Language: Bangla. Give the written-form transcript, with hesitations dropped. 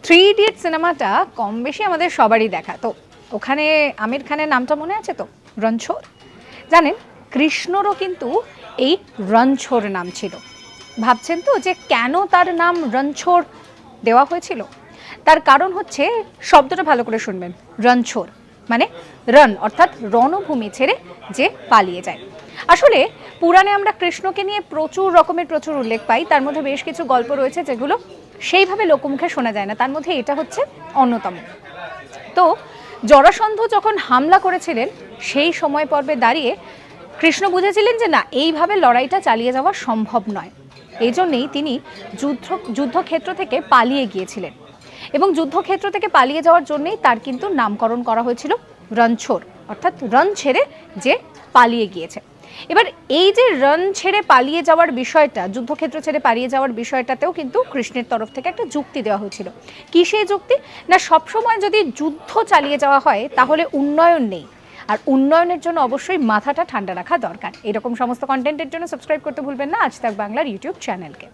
থ্রি ইডিয়ট সিনেমাটা কম বেশি আমাদের সবারই দেখা। তো ওখানে আমির খানের নামটা মনে আছে তো, রণছোড়। জানেন, কৃষ্ণরও কিন্তু এই রণছোড় নাম ছিল। ভাবছেন তো যে কেন তার নাম রণছোড় দেওয়া হয়েছিল? তার কারণ হচ্ছে, শব্দটা ভালো করে শুনবেন, রণছোড় মানে রণ অর্থাৎ রণভূমি ছেড়ে যে পালিয়ে যায়। আসলে পুরাণে আমরা কৃষ্ণকে নিয়ে প্রচুর উল্লেখ পাই। তার মধ্যে বেশ কিছু গল্প রয়েছে যেগুলো সেইভাবে লোকমুখে শোনা যায় না, তার মধ্যে এটা হচ্ছে অন্যতম। তো জরাসন্ধ যখন হামলা করেছিলেন, সেই সময় পর্বে দাঁড়িয়ে কৃষ্ণ বুঝেছিলেন যে না, এইভাবে লড়াইটা চালিয়ে যাওয়া সম্ভব নয়। এই জন্যেই তিনি যুদ্ধক্ষেত্র থেকে পালিয়ে গিয়েছিলেন, এবং যুদ্ধক্ষেত্র থেকে পালিয়ে যাওয়ার জন্যেই তার কিন্তু নামকরণ করা হয়েছিল রণছোড়, অর্থাৎ রণ ছেড়ে যে পালিয়ে গিয়েছে। এবার এই যে রণ ছেড়ে পালিয়ে যাওয়ার বিষয়টা, যুদ্ধক্ষেত্র ছেড়ে পালিয়ে যাওয়ার বিষয়টাতেও কিন্তু কৃষ্ণের তরফ থেকে একটা যুক্তি দেওয়া হয়েছিল। কি সেই যুক্তি? না, সবসময় যদি যুদ্ধ চালিয়ে যাওয়া হয় তাহলে উন্নয়ন নেই, আর উন্নয়নের জন্য অবশ্যই মাথাটা ঠান্ডা রাখা দরকার। এরকম সমস্ত কন্টেন্টের জন্য সাবস্ক্রাইব করতে ভুলবেন না আজ তাক বাংলার ইউটিউব চ্যানেলকে।